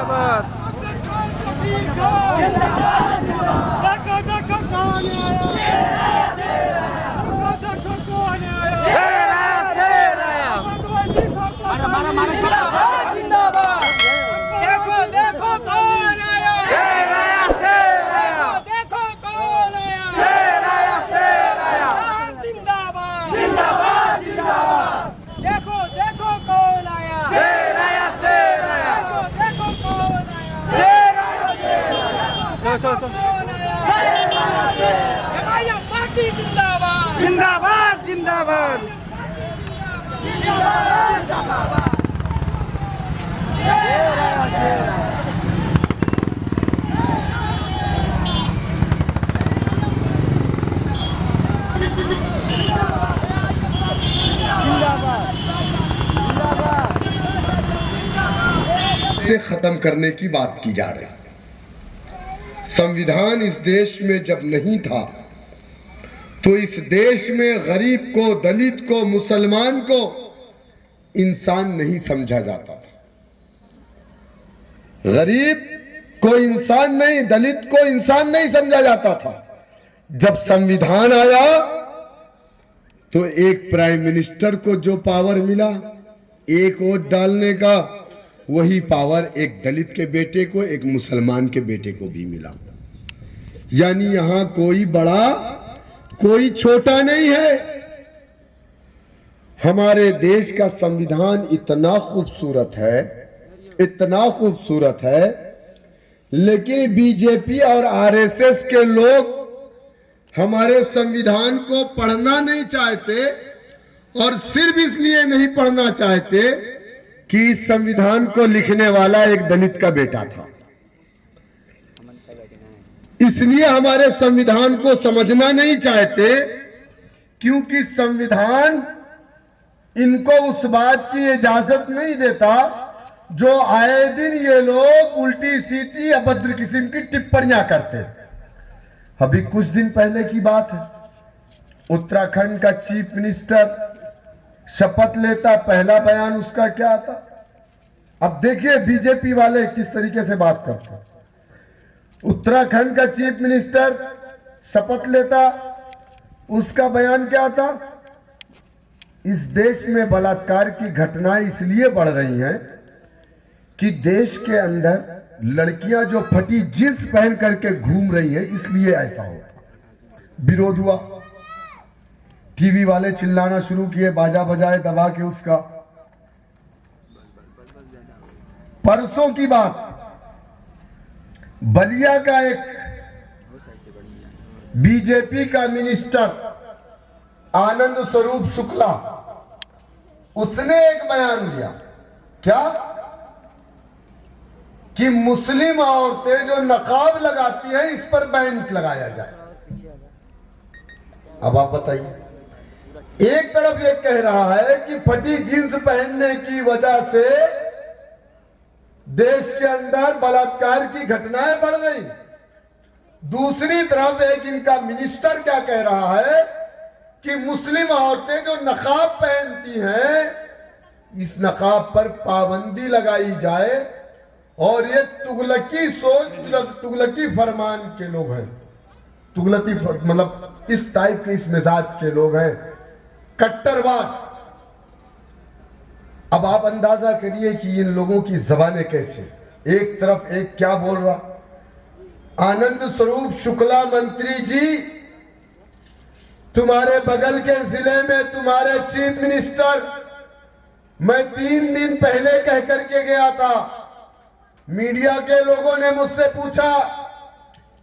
जिंदाबाद। देखो देखो कौन आया, शेर आया, शेर आया, देखो कौन आया, शेर आया, शेर आया। जिंदाबाद जिंदाबाद जिंदाबाद। देखो देखो कौन आया, शेर आया, शेर आया, देखो कौन आया, शेर आया, शेर आया। चलो चलो चलो। कौन आया, हमारी पार्टी जिंदाबाद जिंदाबाद जिंदाबाद। से खत्म करने की बात की जा रही है। संविधान इस देश में जब नहीं था तो इस देश में गरीब को, दलित को, मुसलमान को इंसान नहीं समझा जाता था। गरीब को इंसान नहीं, दलित को इंसान नहीं समझा जाता था। जब संविधान आया तो एक प्राइम मिनिस्टर को जो पावर मिला एक वोट डालने का, वही पावर एक दलित के बेटे को, एक मुसलमान के बेटे को भी मिला। यानी यहां कोई बड़ा कोई छोटा नहीं है। हमारे देश का संविधान इतना खूबसूरत है, इतना खूबसूरत है, लेकिन बीजेपी और आरएसएस के लोग हमारे संविधान को पढ़ना नहीं चाहते, और सिर्फ इसलिए नहीं पढ़ना चाहते कि इस संविधान को लिखने वाला एक दलित का बेटा था। इसलिए हमारे संविधान को समझना नहीं चाहते, क्योंकि संविधान इनको उस बात की इजाजत नहीं देता जो आए दिन ये लोग उल्टी सीधी अभद्र किस्म की टिप्पणियां करते। अभी कुछ दिन पहले की बात है, उत्तराखंड का चीफ मिनिस्टर शपथ लेता, पहला बयान उसका क्या आता। अब देखिए बीजेपी वाले किस तरीके से बात करते हैं। उत्तराखंड का चीफ मिनिस्टर शपथ लेता, उसका बयान क्या था, इस देश में बलात्कार की घटनाएं इसलिए बढ़ रही हैं कि देश के अंदर लड़कियां जो फटी जींस पहन करके घूम रही हैं, इसलिए ऐसा होता। विरोध हुआ, टीवी वाले चिल्लाना शुरू किए, बाजा बजाए दबा के उसका। परसों की बात, बलिया का एक बीजेपी का मिनिस्टर आनंद स्वरूप शुक्ला, उसने एक बयान दिया, क्या कि मुस्लिम औरतें जो नकाब लगाती हैं इस पर बैन लगाया जाए। अब आप बताइए, एक तरफ ये कह रहा है कि फटी जींस पहनने की वजह से देश के अंदर बलात्कार की घटनाएं बढ़ रही, दूसरी तरफ एक इनका मिनिस्टर क्या कह रहा है कि मुस्लिम औरतें जो नकाब पहनती हैं इस नकाब पर पाबंदी लगाई जाए। और ये तुगलकी सोच, तुगलकी फरमान के लोग हैं, तुगलकी मतलब इस टाइप के, इस मिजाज के लोग हैं, कट्टरवाद। अब आप अंदाजा करिए कि इन लोगों की जबानें कैसे, एक तरफ एक क्या बोल रहा, आनंद स्वरूप शुक्ला मंत्री जी, तुम्हारे बगल के जिले में तुम्हारे चीफ मिनिस्टर, मैं 3 दिन पहले कह करके गया था, मीडिया के लोगों ने मुझसे पूछा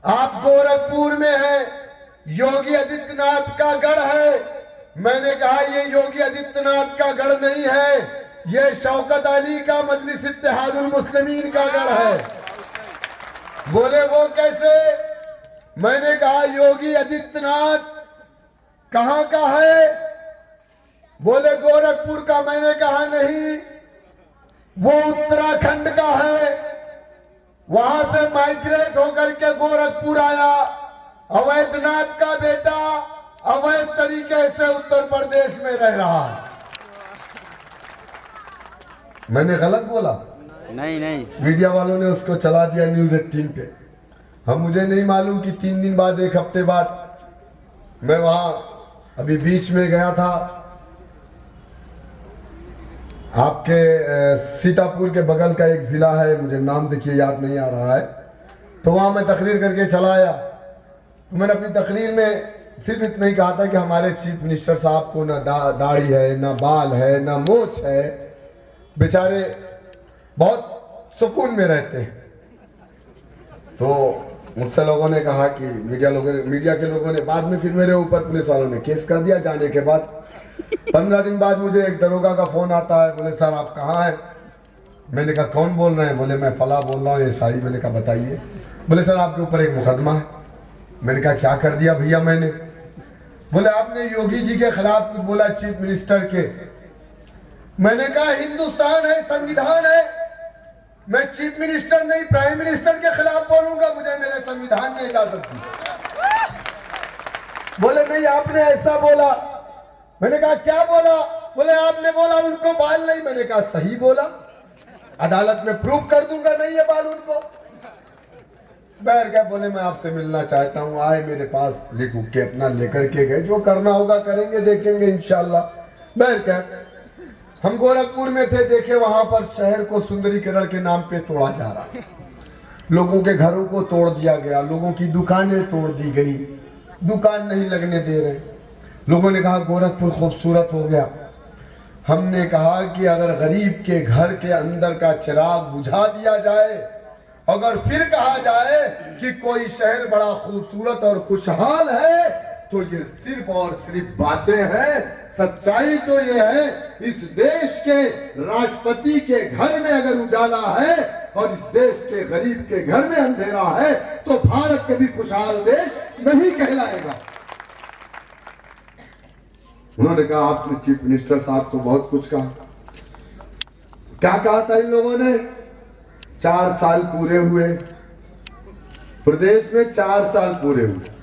आप गोरखपुर में हैं, योगी आदित्यनाथ का गढ़ है। मैंने कहा ये योगी आदित्यनाथ का गढ़ नहीं है, ये शौकत अली का मजलिस इत्तेहादुल मुस्लिमीन का गढ़ है। बोले वो कैसे? मैंने कहा योगी आदित्यनाथ कहां का है? बोले गोरखपुर का। मैंने कहा नहीं, वो उत्तराखंड का है, वहां से माइग्रेट होकर के गोरखपुर आया, अवैधनाथ का बेटा अवैध तरीके से उत्तर प्रदेश में रह रहा है। मैंने गलत बोला? नहीं नहीं मीडिया वालों ने उसको चला दिया न्यूज 18 पे। हम मुझे नहीं मालूम कि 3 दिन बाद 1 हफ्ते बाद मैं वहां अभी बीच में गया था, आपके सीतापुर के बगल का एक जिला है, मुझे नाम देखिए याद नहीं आ रहा है, तो वहां मैं तकरीर करके चला आया। तो मैंने अपनी तकरीर में सिर्फ इतना ही कहा था कि हमारे चीफ मिनिस्टर साहब को ना दाढ़ी है, ना बाल है, ना मोछ है, बेचारे बहुत सुकून में रहते हैं। तो मुझसे लोगों ने कहा कि मीडिया के लोगों ने बाद में फिर मेरे ऊपर पुलिस वालों ने केस कर दिया। जाने के बाद 15 दिन बाद मुझे एक दरोगा का फोन आता है, बोले सर आप कहाँ हैं? मैंने कहा कौन बोल रहे हैं? बोले मैं फला बोल रहा हूँ एसआई। मैंने कहा बताइए। बोले सर आपके ऊपर एक मुकदमा है। मैंने कहा क्या कर दिया भैया मैंने? बोले आपने योगी जी के खिलाफ कुछ बोला, चीफ मिनिस्टर के। मैंने कहा हिंदुस्तान है, संविधान है, मैं चीफ मिनिस्टर नहीं प्राइम मिनिस्टर के खिलाफ बोलूंगा, मुझे मेरे संविधान ने इजाजत दी। बोले नहीं आपने ऐसा बोला। मैंने कहा क्या बोला? बोले आपने बोला उनको बाल नहीं। मैंने कहा सही बोला, अदालत में प्रूफ कर दूंगा नहीं है बाल उनको। बैठ गए, बोले मैं आपसे मिलना चाहता हूँ। आए मेरे पास, लिख के अपना लेकर के गए, जो करना होगा करेंगे, देखेंगे इंशाल्लाह। बैठ गए। हम गोरखपुर में थे, देखे वहां पर शहर को सुंदरीकरण के नाम पे तोड़ा जा रहा, लोगों के घरों को तोड़ दिया गया, लोगों की दुकानें तोड़ दी गई, दुकान नहीं लगने दे रहे। लोगों ने कहा गोरखपुर खूबसूरत हो गया। हमने कहा कि अगर गरीब के घर के अंदर का चिराग बुझा दिया जाए, अगर फिर कहा जाए कि कोई शहर बड़ा खूबसूरत और खुशहाल है, तो ये सिर्फ और सिर्फ बातें हैं। सच्चाई तो ये है, इस देश के राष्ट्रपति के घर में अगर उजाला है और इस देश के गरीब के घर में अंधेरा है, तो भारत कभी खुशहाल देश नहीं कहलाएगा। उन्होंने कहा आपने चीफ मिनिस्टर साहब तो बहुत कुछ कहा। क्या कहा था इन लोगों ने? 4 साल पूरे हुए प्रदेश में, 4 साल पूरे हुए।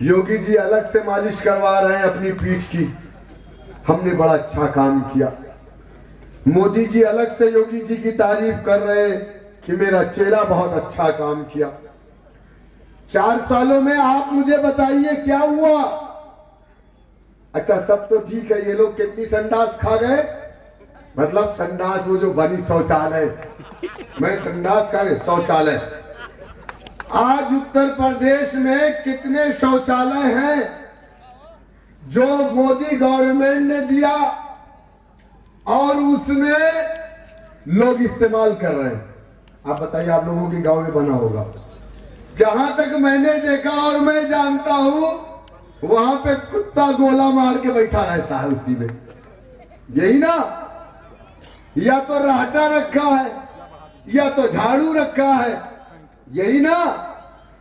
योगी जी अलग से मालिश करवा रहे हैं अपनी पीठ की, हमने बड़ा अच्छा काम किया। मोदी जी अलग से योगी जी की तारीफ कर रहे हैं कि मेरा चेला बहुत अच्छा काम किया। 4 सालों में आप मुझे बताइए क्या हुआ? अच्छा सब तो ठीक है, ये लोग कितनी संडास खा गए? मतलब संडास वो जो बनी शौचालय, मैं संडास खा गए शौचालय। आज उत्तर प्रदेश में कितने शौचालय हैं जो मोदी गवर्नमेंट ने दिया और उसमें लोग इस्तेमाल कर रहे हैं? आप बताइए, आप लोगों के गांव में बना होगा। जहां तक मैंने देखा और मैं जानता हूं, वहां पे कुत्ता गोला मार के बैठा रहता है उसी में। यही ना? या तो राहटा रखा है, या तो झाड़ू रखा है, यही ना?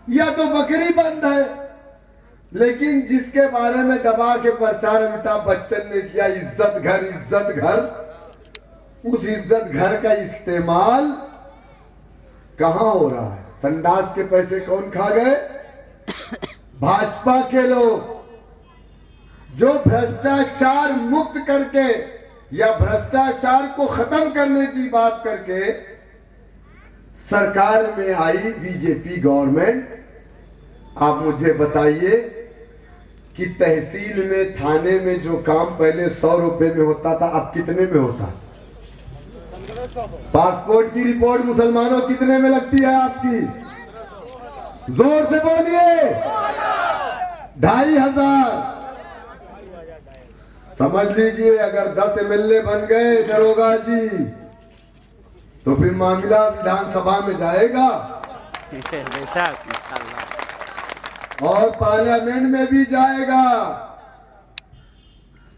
या तो बकरी बंद है। लेकिन जिसके बारे में दबा के प्रचार अमिताभ बच्चन ने किया, इज्जत घर, इज्जत घर, उस इज्जत घर का इस्तेमाल कहां हो रहा है? संडास के पैसे कौन खा गए? भाजपा के लोग, जो भ्रष्टाचार मुक्त करके या भ्रष्टाचार को खत्म करने की बात करके सरकार में आई बीजेपी गवर्नमेंट। आप मुझे बताइए कि तहसील में, थाने में जो काम पहले 100 रुपए में होता था, अब कितने में होता है? पासपोर्ट की रिपोर्ट मुसलमानों कितने में लगती है आपकी? जोर से बोलिए। 2500। समझ लीजिए, अगर 10 एमएलए बन गए दरोगा जी, तो फिर मामला विधानसभा में जाएगा और पार्लियामेंट में भी जाएगा।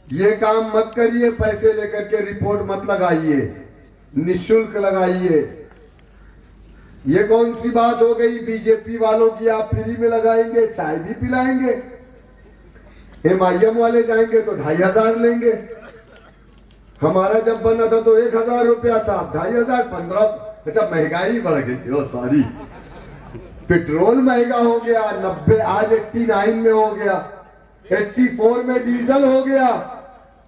ये काम मत करिए, पैसे लेकर के रिपोर्ट मत लगाइए, निःशुल्क लगाइए। ये कौन सी बात हो गई बीजेपी वालों की? आप फ्री में लगाएंगे, चाय भी पिलाएंगे। एमआईएम वाले जाएंगे तो 2500 लेंगे। हमारा जब बना था तो 1000 रुपया था, 2500, 1500। अच्छा महंगाई बढ़ गई, ओ सॉरी, पेट्रोल महंगा हो गया, 90 आज 89 में हो गया, 84 में डीजल हो गया।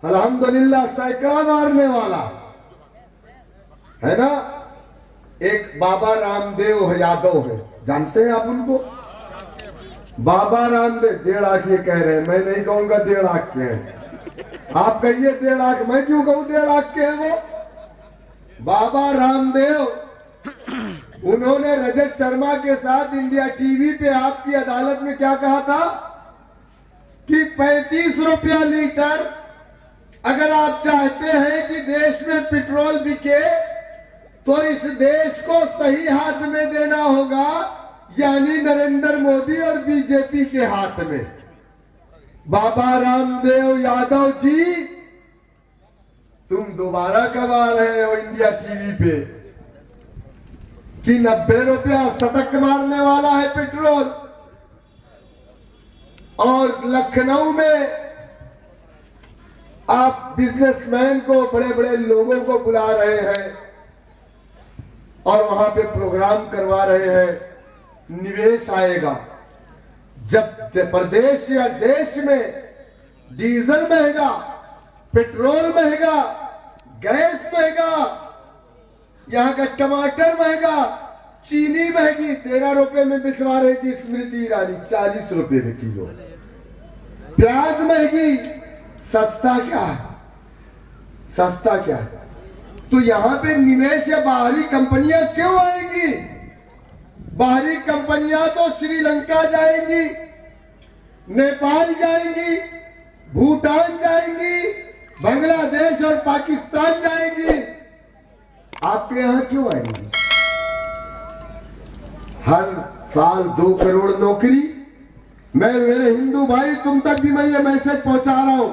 अल्हम्दुलिल्लाह सैकड़ा मारने वाला है ना। एक बाबा रामदेव यादव है, जानते हैं आप उनको? बाबा रामदेव 1.5 लाख ये कह रहे हैं, मैं नहीं कहूंगा 1.5 लाख के हैं, आप कहिए 1.5 लाख, मैं क्यों कहूं 1.5 लाख के हैं वो? बाबा रामदेव, उन्होंने रजत शर्मा के साथ इंडिया टीवी पे आपकी अदालत में क्या कहा था कि 35 रुपया लीटर अगर आप चाहते हैं कि देश में पेट्रोल बिके तो इस देश को सही हाथ में देना होगा, यानी नरेंद्र मोदी और बीजेपी के हाथ में। बाबा रामदेव यादव जी, तुम दोबारा कब आ रहे हो इंडिया टीवी पे कि 90 रुपया शतक मारने वाला है पेट्रोल, और लखनऊ में आप बिजनेसमैन को, बड़े बड़े लोगों को बुला रहे हैं और वहां पे प्रोग्राम करवा रहे हैं। निवेश आएगा जब प्रदेश या देश में डीजल महंगा, पेट्रोल महंगा, गैस महंगा, यहाँ का टमाटर महंगा, चीनी महंगी, 13 रुपए में बिचवा रही थी स्मृति ईरानी, 40 रुपए में किलो। प्याज महंगी, सस्ता क्या है? सस्ता क्या है? तो यहां पे निवेश या बाहरी कंपनियां क्यों आएंगी? बाहरी कंपनियां तो श्रीलंका जाएंगी, नेपाल जाएंगी, भूटान जाएंगी, बांग्लादेश और पाकिस्तान जाएंगी। आपके यहां क्यों आएंगी? हर साल 2 करोड़ नौकरी। मैं, मेरे हिंदू भाई, तुम तक भी मैं ये मैसेज पहुंचा रहा हूं,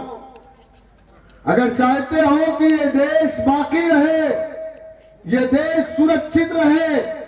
अगर चाहते हो कि ये देश बाकी रहे, ये देश सुरक्षित रहे,